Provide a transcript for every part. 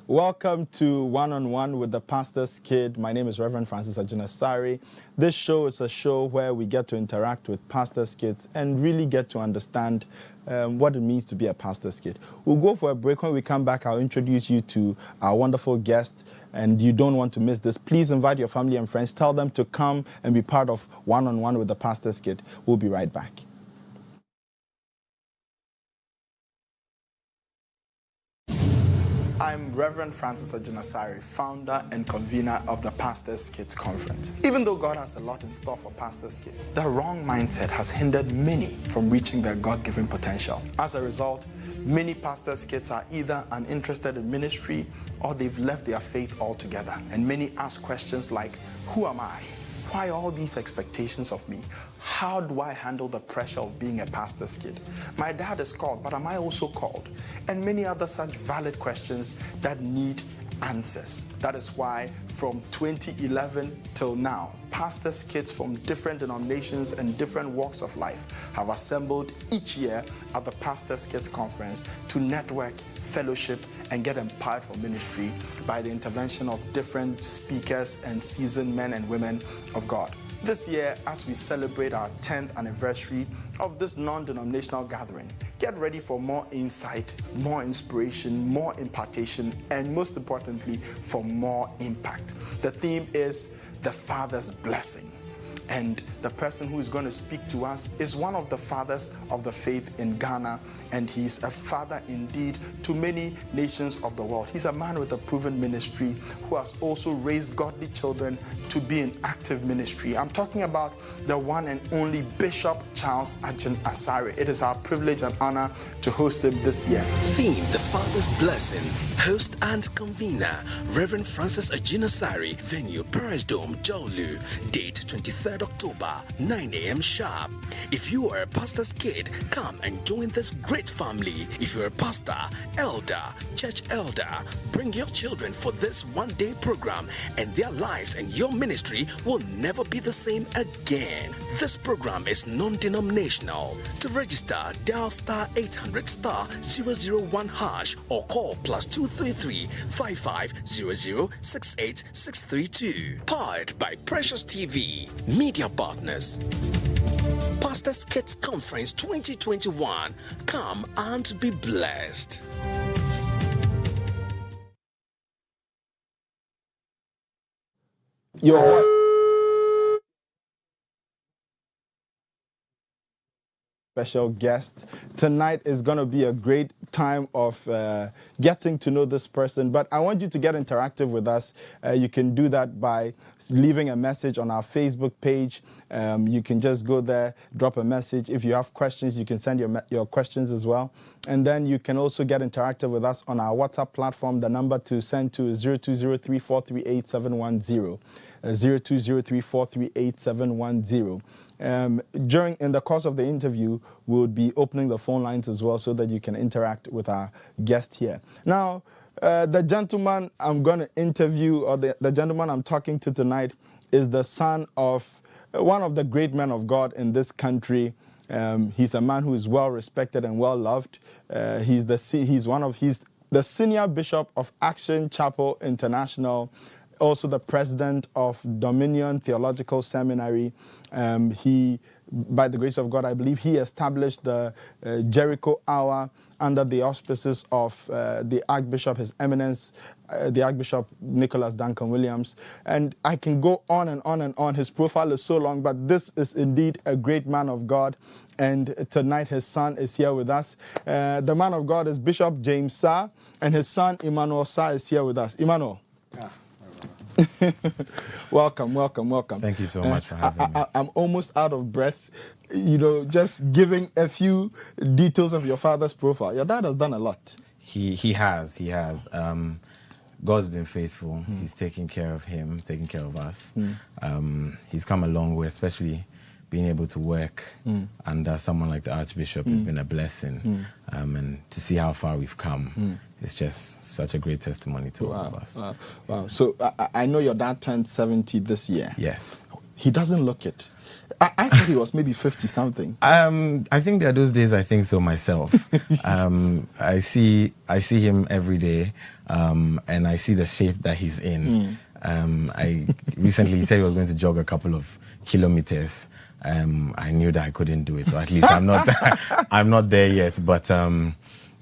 Welcome to One-on-One with the Pastor's Kid. My name is Reverend Francis Agyinasare. This show is a show where we get to interact with pastor's kids and really get to understand what it means to be a pastor's kid. We'll go for a break. When we come back, I'll introduce you to our wonderful guest, and you don't want to miss this. Please invite your family and friends. Tell them to come and be part of One-on-One with the Pastor's Kid. We'll be right back. I'm Reverend Francis Agyinasare, founder and convener of the Pastors Kids Conference. Even though God has a lot in store for pastors' kids, the wrong mindset has hindered many from reaching their God-given potential. As a result, many pastors' kids are either uninterested in ministry or they've left their faith altogether. And many ask questions like, who am I? Why all these expectations of me? How do I handle the pressure of being a pastor's kid? My dad is called, but am I also called? And many other such valid questions that need answers. That is why from 2011 till now, pastors' kids from different denominations and different walks of life have assembled each year at the Pastors' Kids Conference to network, fellowship, and get empowered for ministry by the intervention of different speakers and seasoned men and women of God. This year, as we celebrate our 10th anniversary of this non-denominational gathering, get ready for more insight, more inspiration, more impartation, and most importantly, for more impact. The theme is the Father's Blessing. And the person who is going to speak to us is one of the fathers of the faith in Ghana, and he's a father indeed to many nations of the world. He's a man with a proven ministry who has also raised godly children to be in active ministry. I'm talking about the one and only Bishop Charles Agyinasare. It is our privilege and honor to host him this year. Theme, the Father's Blessing. Host and convener, Reverend Francis Agyinasare. Venue, Paris Dome, Jolu. Date, 23rd October, 9 a.m. sharp. If you are a pastor's kid, come and join this great family. If you're a pastor, elder, church elder, bring your children for this one-day program, and their lives and your ministry will never be the same again. This program is non-denominational. To register, dial star 800 star 001 hash or call +233 5500 68632. Powered by Precious TV. Media partners. Pastors Kids Conference 2021. Come and be blessed. Your special guest tonight is going to be a great time of getting to know this person, but I want you to get interactive with us. You can do that by leaving a message on our Facebook page. You can just go there, drop a message. If you have questions, you can send your questions as well. And then you can also get interactive with us on our WhatsApp platform. The number to send to is 0203438710. 0203438710. In the course of the interview, we'll be opening the phone lines as well so that you can interact with our guest here. Now, the gentleman I'm going to interview, or the gentleman I'm talking to tonight, is the son of one of the great men of God in this country. He's a man who is well respected and well loved. He's the senior bishop of Action Chapel International, also the president of Dominion Theological Seminary. He, by the grace of God, I believe he established the Jericho Hour under the auspices of the Archbishop, His Eminence, the Archbishop Nicholas Duncan Williams. And I can go on and on and on. His profile is so long, but this is indeed a great man of God. And tonight his son is here with us. The man of God is Bishop James Saah, and his son Emmanuel Saah is here with us. Emmanuel. Yeah. Welcome. Thank you so much for having me. I'm almost out of breath, just giving a few details of your father's profile. Your dad has done a lot. He has. God's been faithful. He's taking care of him, taking care of us. He's come a long way, especially being able to work under someone like the Archbishop has been a blessing. And to see how far we've come, it's just such a great testimony to all of us. Wow. So I know your dad turned 70 this year. Yes. He doesn't look it. I thought he was maybe 50-something. I think there are those days I think so myself. I see him every day, and I see the shape that he's in. I recently he said he was going to jog a couple of kilometers. I knew that I couldn't do it, so at least I'm not there yet. But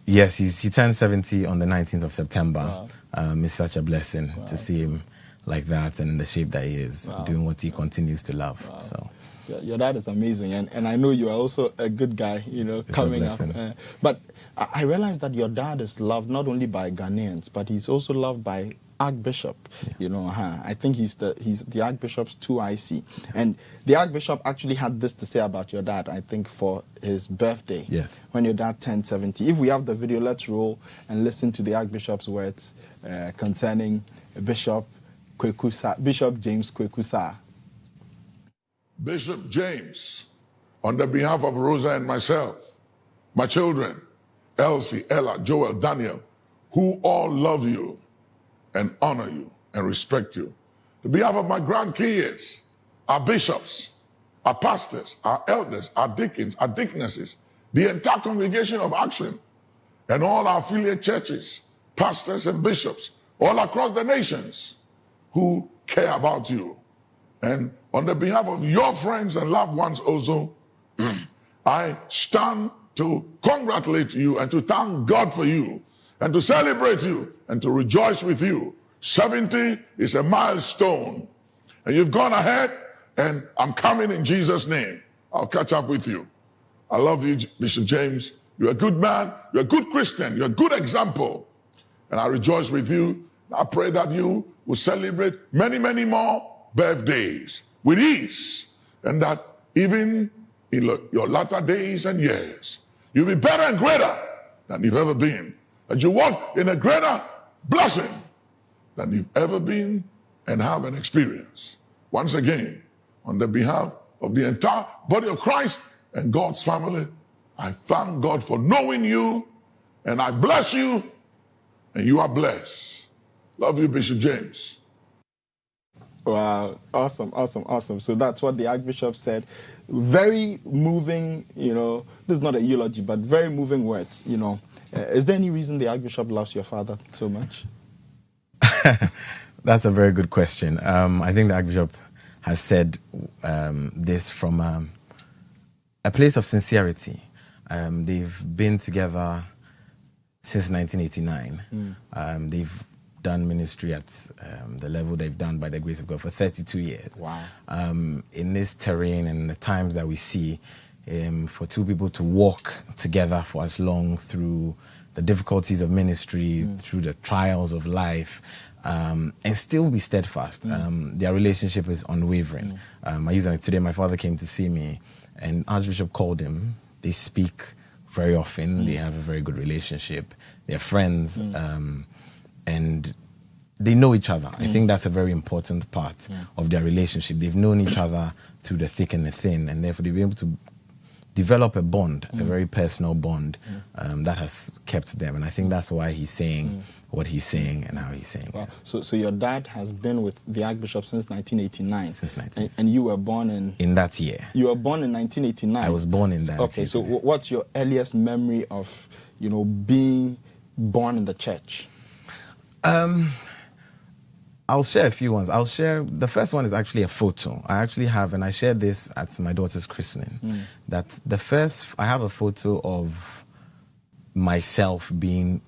yes, he turned 70 on the 19th of September. Wow. It's such a blessing to see him like that and in the shape that he is, doing what he continues to love. Wow. So. Your dad is amazing, and I know you are also a good guy, it's coming up. But I realized that your dad is loved not only by Ghanaians, but he's also loved by Archbishop. Yeah. I think he's the Archbishop's 2IC. Yeah. And the Archbishop actually had this to say about your dad, I think, for his birthday. Yes. When your dad turned 70. If we have the video, let's roll and listen to the Archbishop's words concerning Bishop James Saah. Bishop James, on the behalf of Rosa and myself, my children, Elsie, Ella, Joel, Daniel, who all love you and honor you and respect you. On behalf of my grandkids, our bishops, our pastors, our elders, our deacons, our deaconesses, the entire congregation of Action, and all our affiliate churches, pastors and bishops, all across the nations who care about you. And on the behalf of your friends and loved ones also, I stand to congratulate you and to thank God for you and to celebrate you and to rejoice with you. 70 is a milestone. And you've gone ahead, and I'm coming in Jesus' name. I'll catch up with you. I love you, Bishop James. You're a good man. You're a good Christian. You're a good example. And I rejoice with you. I pray that you will celebrate many, many more birthdays with ease, and that even in your latter days and years, you'll be better and greater than you've ever been. That you walk in a greater blessing than you've ever been and have an experience. Once again, on the behalf of the entire body of Christ and God's family, I thank God for knowing you, and I bless you, and you are blessed. Love you, Bishop James. Wow, awesome. So that's what the Archbishop said. Very moving, this is not a eulogy, but very moving words, Is there any reason the Archbishop loves your father so much? That's a very good question. I think the Archbishop has said this from a place of sincerity. They've been together since 1989. They've done ministry at the level they've done by the grace of God for 32 years. Wow. In this terrain and the times that we see, for two people to walk together for as long through the difficulties of ministry, through the trials of life, and still be steadfast. Their relationship is unwavering. I use it today. My father came to see me, and Archbishop called him. They speak very often. They have a very good relationship. They're friends. And they know each other. I think that's a very important part of their relationship. They've known each other through the thick and the thin, and therefore they've been able to develop a bond, a very personal bond that has kept them. And I think that's why he's saying what he's saying and how he's saying it. So your dad has been with the Archbishop since 1989. Since 1989. And you were born in that year. You were born in 1989. I was born in that. Okay, so what's your earliest memory of, being born in the church? I'll share a few ones. The first one is actually a photo. I actually have, and I shared this at my daughter's christening, that I have a photo of myself being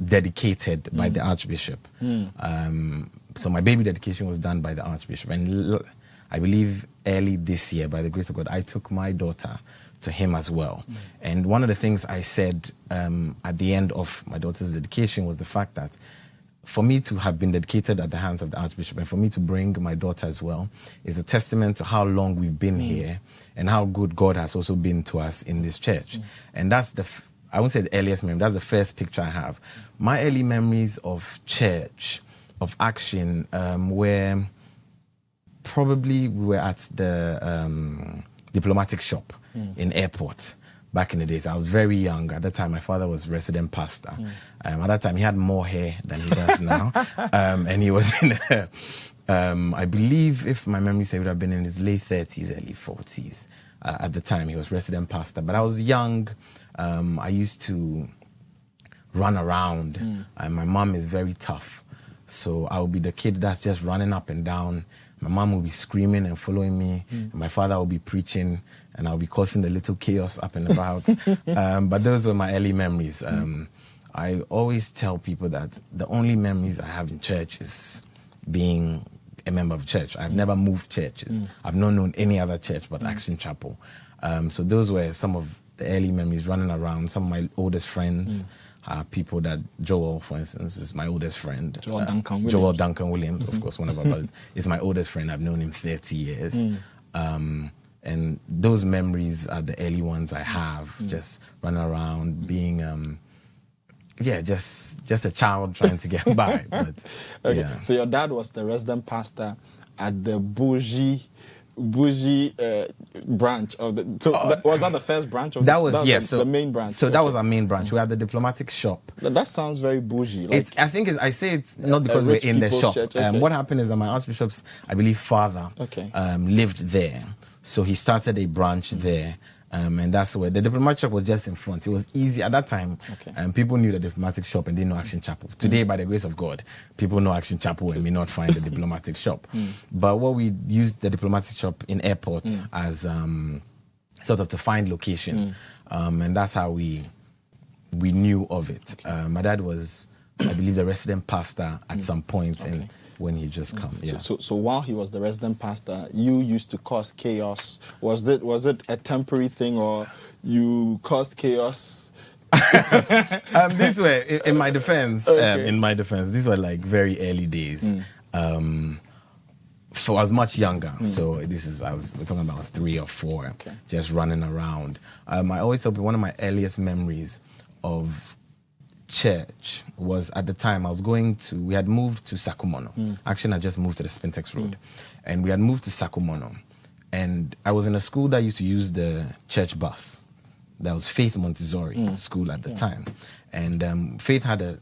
dedicated by the Archbishop. So my baby dedication was done by the Archbishop. And I believe early this year, by the grace of God, I took my daughter to him as well. And one of the things I said at the end of my daughter's dedication was the fact that for me to have been dedicated at the hands of the Archbishop and for me to bring my daughter as well is a testament to how long we've been here and how good God has also been to us in this church. And that's I won't say the earliest memory, that's the first picture I have. My early memories of church, of Action, were probably we were at the diplomatic shop in airport. Back in the days, I was very young. At that time, my father was resident pastor. At that time, he had more hair than he does now. And he was I believe, if my memory serves, he would have been in his late 30s, early 40s. At the time, he was resident pastor. But I was young. I used to run around. And my mom is very tough. So I would be the kid that's just running up and down. My mom will be screaming and following me. And my father will be preaching, and I'll be causing the little chaos up and about. But those were my early memories. I always tell people that the only memories I have in church is being a member of church. I've never moved churches. I've not known any other church but Action Chapel. So those were some of the early memories, running around. Some of my oldest friends are people that, Joel, for instance, is my oldest friend. Joel Duncan Williams. Joel Duncan Williams, of course, one of our brothers, is my oldest friend. I've known him 30 years. And those memories are the early ones I have, just running around, being... just a child trying to get by. But, okay. yeah. So your dad was the resident pastor at the bougie branch of the. So was that the first branch of that? Was yes. The main branch. So that was our main branch. We had the diplomatic shop. That sounds very bougie. Like, I think I say it's not because we're in the shop. Church, okay. What happened is that my Archbishop's, I believe, father lived there, so he started a branch there. And that's where the diplomatic shop was just in front. It was easy at that time. People knew the diplomatic shop and didn't know Action Chapel. Today, by the grace of God, people know Action Chapel and may not find the diplomatic shop. But what we used the diplomatic shop in airport as sort of to find location, and that's how we knew of it. My dad was, I believe, the resident pastor at some point, and when he just come. Yeah. So while he was the resident pastor, you used to cause chaos. Was it a temporary thing, or you caused chaos? These were, in my defense, these were like very early days. So I was much younger. So we're talking about I was 3 or 4, just running around. I always tell people one of my earliest memories of church was at the time we had moved to Sakumono. Actually, I just moved to the Spintex Road. And we had moved to Sakumono. And I was in a school that used to use the church bus. That was Faith Montessori school at the time. And Faith had the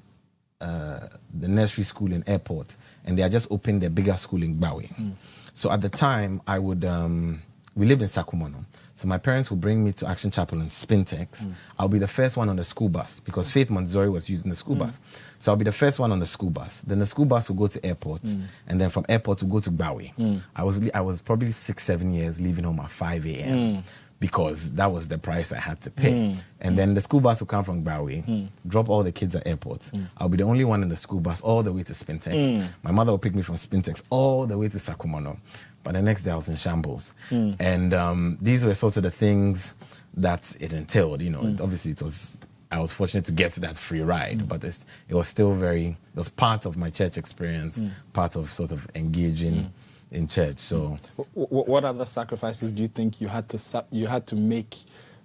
nursery school in Airport, and they had just opened their bigger school in Gbawe. So at the time, we lived in Sakumono. So my parents would bring me to Action Chapel in Spintex. I'll be the first one on the school bus because Faith Montessori was using the school bus. So I'll be the first one on the school bus. Then the school bus will go to Airport, and then from Airport we'll go to Gbawe. I was probably 6-7 years leaving home at 5 a.m. because that was the price I had to pay. And then the school bus will come from Gbawe, drop all the kids at Airport. I'll be the only one in the school bus all the way to Spintex. My mother will pick me from Spintex all the way to Sakumono. But the next day I was in shambles. And these were sort of the things that it entailed. Obviously I was fortunate to get that free ride, but it was still it was part of my church experience, part of sort of engaging in church. So what other sacrifices do you think you had to make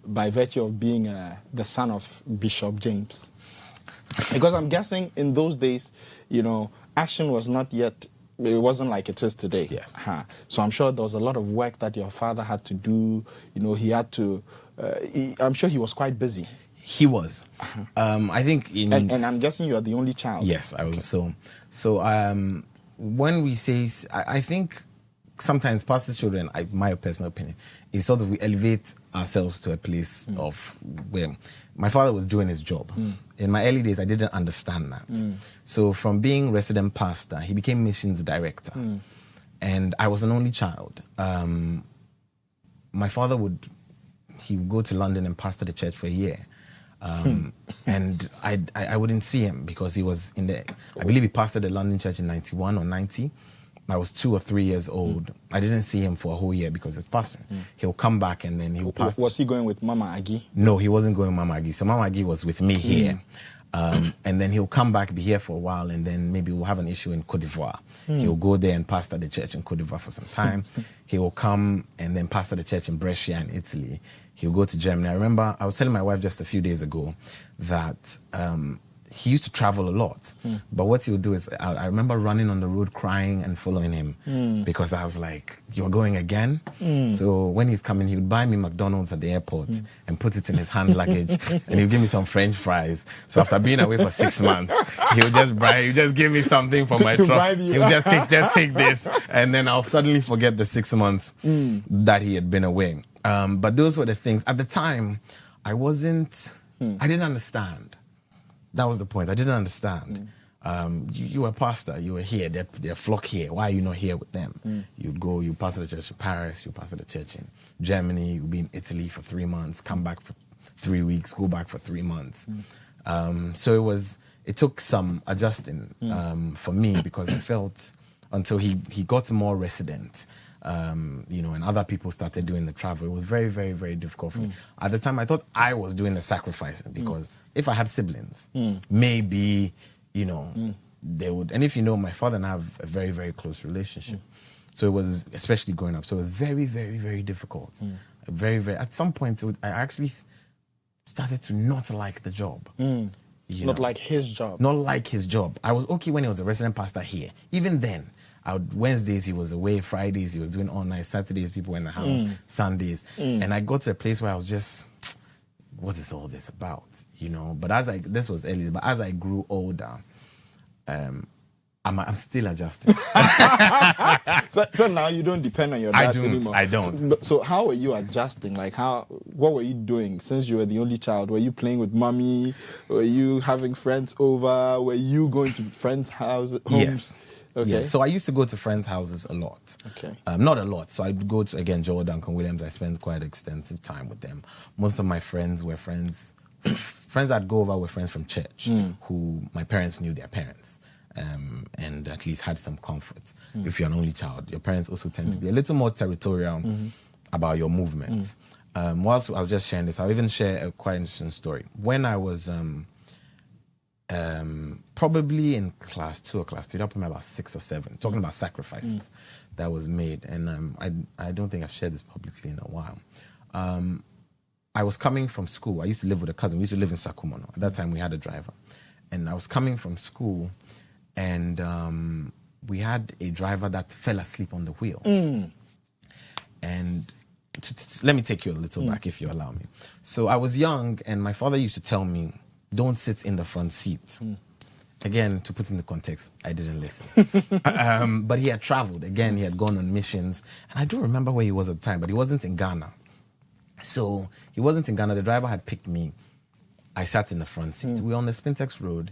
by virtue of being the son of Bishop James? Because I'm guessing in those days, Action was not yet. It wasn't like it is today. Yes. So I'm sure there was a lot of work that your father had to do. He had to. I'm sure he was quite busy. He was. I think. And I'm guessing you are the only child. Yes, I was. So when we say, I think sometimes pastor children, my personal opinion, is sort of we elevate ourselves to a place of where my father was doing his job. In my early days, I didn't understand that. So from being resident pastor, he became missions director. And I was an only child. My father would go to London and pastor the church for a year. And I wouldn't see him because he was I believe he pastored the London church in 91 or 90. I was 2 or 3 years old. I didn't see him for a whole year because he was pastoring. He'll come back and then he'll pastor. Was he going with Mama Agi? No, he wasn't going with Mama Agi. So Mama Agi was with me here. And then he'll come back, be here for a while, and then maybe we'll have an issue in Cote d'Ivoire. He'll go there and pastor the church in Cote d'Ivoire for some time. He will come and then pastor the church in Brescia in Italy. He'll go to Germany. I remember I was telling my wife just a few days ago that he used to travel a lot. But what he would do is, I remember running on the road crying and following him because I was like, you're going again? So when he's coming, he would buy me McDonald's at the airport and put it in his hand luggage and he would give me some French fries. So after being away for 6 months, he would just give me something for my truck. He would just take this, and then I'll suddenly forget the 6 months that he had been away. But those were the things. At the time, I didn't understand. That was the point. I didn't understand. You were a pastor. You were here. They're flock here. Why are you not here with them? You'd go, you pastor the church in Paris, you pastor the church in Germany, you'd be in Italy for 3 months, come back for 3 weeks, go back for 3 months. So it took some adjusting for me because I felt until he got more resident, and other people started doing the travel. It was very, very, very difficult for me. At the time, I thought I was doing the sacrificing because if I had siblings, maybe, they would. And if you know, my father and I have a very, very close relationship. So it was, especially growing up, so it was very, very, very difficult. Very, very, at some point, I actually started to not like the job. Not like his job. Not like his job. I was okay when he was a resident pastor here. Even then, Wednesdays he was away, Fridays he was doing all night, Saturdays people were in the house, Sundays. And I got to a place where I was just, what is all this about? But this was early, but as I grew older, I'm still adjusting. So now you don't depend on your dad anymore. I don't. So how were you adjusting? What were you doing since you were the only child? Were you playing with mommy? Were you having friends over? Were you going to friends' homes? Yes. Okay. Yes. So I used to go to friends' houses a lot. Okay. Not a lot. So I'd go to, again, Joel Duncan Williams. I spent quite extensive time with them. Most of my friends were friends that go over were friends from church who my parents knew their parents. And at least had some comfort. If you're an only child, your parents also tend to be a little more territorial about your movements. Whilst I was just sharing this, I'll even share a quite interesting story. When I was probably in class 2 or class 3, up to about 6 or 7, talking about sacrifices that was made, and I don't think I've shared this publicly in a while. I was coming from school. I used to live with a cousin. We used to live in Sakumono. At that time, we had a driver. And I was coming from school, and we had a driver that fell asleep on the wheel. And let me take you a little back, if you allow me. So I was young, and my father used to tell me, don't sit in the front seat. Again, to put in the context, I didn't listen. But he had traveled. Again, he had gone on missions. And I don't remember where he was at the time, but he wasn't in Ghana. So he wasn't in Ghana. The driver had picked me. I sat in the front seat. We were on the Spintex Road,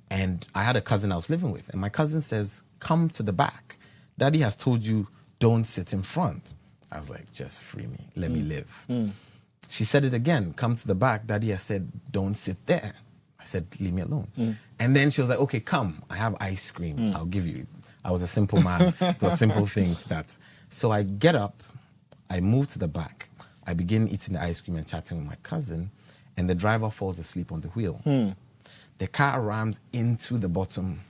and I had a cousin I was living with. And my cousin says, come to the back. Daddy has told you, don't sit in front. I was like, just free me. Let me live. She said it again, come to the back. Daddy has said, don't sit there. I said, leave me alone. And then she was like, okay, come. I have ice cream. I'll give you. I was a simple man. It was simple things that. So I get up. I move to the back. I begin eating the ice cream and chatting with my cousin. And the driver falls asleep on the wheel. The car rams into the bottom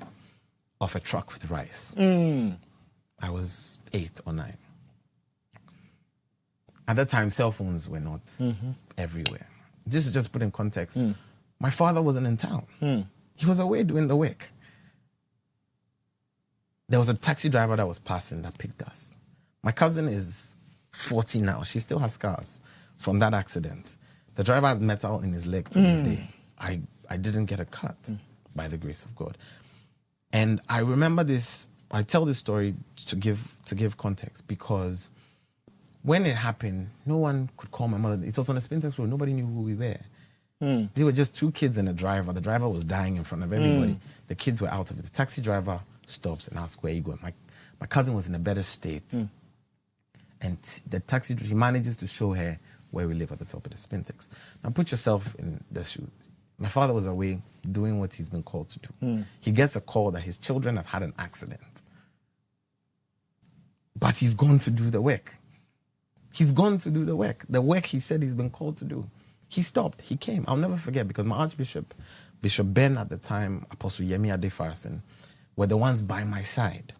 of a truck with rice. I was 8 or 9. At that time, cell phones were not everywhere. This is just put in context. My father wasn't in town. He was away doing the work. There was a taxi driver that was passing that picked us. My cousin is 40 now. She still has scars from that accident. The driver has metal in his leg to this day. I didn't get a cut by the grace of God. And I remember this, I tell this story to give context because when it happened, no one could call my mother. It was on a Spintex Road. Nobody knew who we were. They were just 2 kids and a driver. The driver was dying in front of everybody. The kids were out of it. The taxi driver stops and asks, where are you going? My cousin was in a better state. And the taxi, he manages to show her where we live at the top of the Spintex. Now put yourself in the shoes. My father was away doing what he's been called to do. He gets a call that his children have had an accident. But he's gone to do the work. He's gone to do the work he said he's been called to do. He stopped, he came. I'll never forget because my Archbishop, Bishop Ben at the time, Apostle Yemi Adefarson, were the ones by my side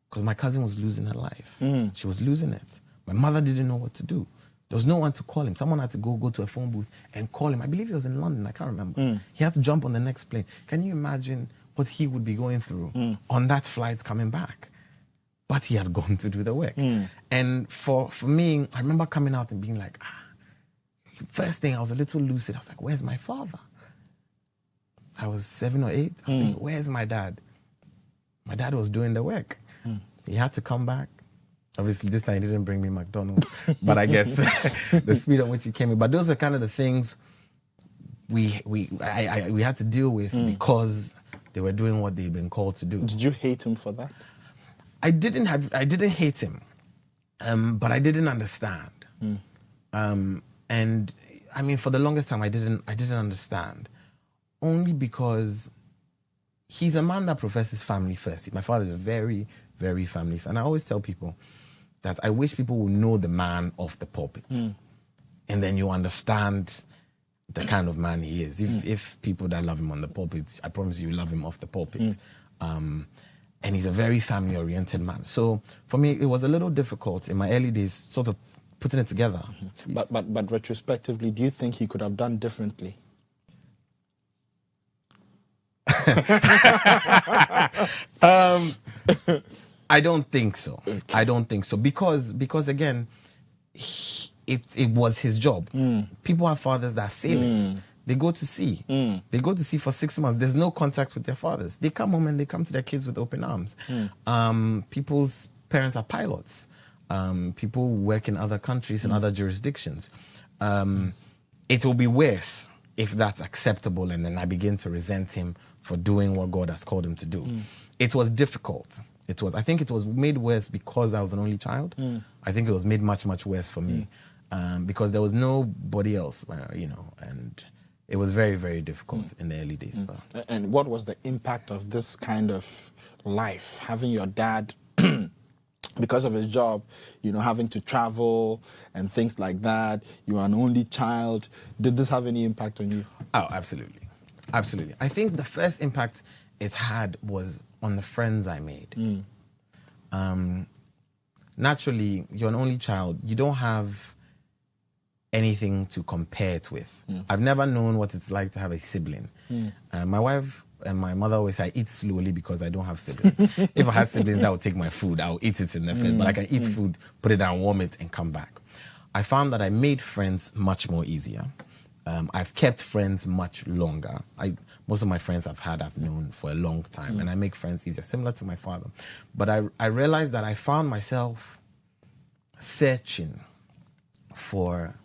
because my cousin was losing her life. She was losing it. My mother didn't know what to do. There was no one to call him. Someone had to go to a phone booth and call him. I believe he was in London. I can't remember. He had to jump on the next plane. Can you imagine what he would be going through on that flight coming back? But he had gone to do the work. And for me, I remember coming out and being like, first thing, I was a little lucid. I was like, where's my father? I was 7 or 8. I was thinking, where's my dad? My dad was doing the work. He had to come back. Obviously, this time he didn't bring me McDonald's, but I guess the speed at which he came in. But those were kind of the things we had to deal with because they were doing what they'd been called to do. Did you hate him for that? I didn't hate him, but I didn't understand. And I mean, for the longest time, I didn't understand. Only because he's a man that professes family first. My father is a very, very family first. And I always tell people that I wish people would know the man off the pulpit. And then you understand the kind of man he is. If people that love him on the pulpit, I promise you love him off the pulpit. And he's a very family-oriented man. So for me, it was a little difficult in my early days, sort of putting it together. But retrospectively, do you think he could have done differently? I don't think so. Okay. I don't think so because again, it was his job. People have fathers that are sailors. They go to sea. They go to sea for 6 months. There's no contact with their fathers. They come home and they come to their kids with open arms. People's parents are pilots. People work in other countries and other jurisdictions. It will be worse if that's acceptable and then I begin to resent him for doing what God has called him to do. It was difficult. I think it was made worse because I was an only child. I think it was made much, much worse for me because there was nobody else, and it was very, very difficult in the early days. And what was the impact of this kind of life, having your dad, because of his job, having to travel and things like that? You are an only child. Did this have any impact on you? Oh, absolutely. Absolutely. I think the first impact it had was on the friends I made. Naturally, you're an only child. You don't have anything to compare it with. I've never known what it's like to have a sibling. My wife and my mother always say I eat slowly because I don't have siblings. If I had siblings that would take my food, I'll eat it in the first, but I can eat food, put it down, warm it, and come back. I found that I made friends much more easier. I've kept friends much longer. Most of my friends I've known for a long time, and I make friends easier, similar to my father. But I realized that I found myself searching for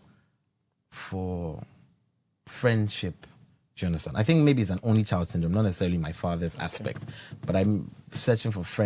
friendship. Do you understand? I think maybe it's an only child syndrome, not necessarily my father's aspect, but I'm searching for friends.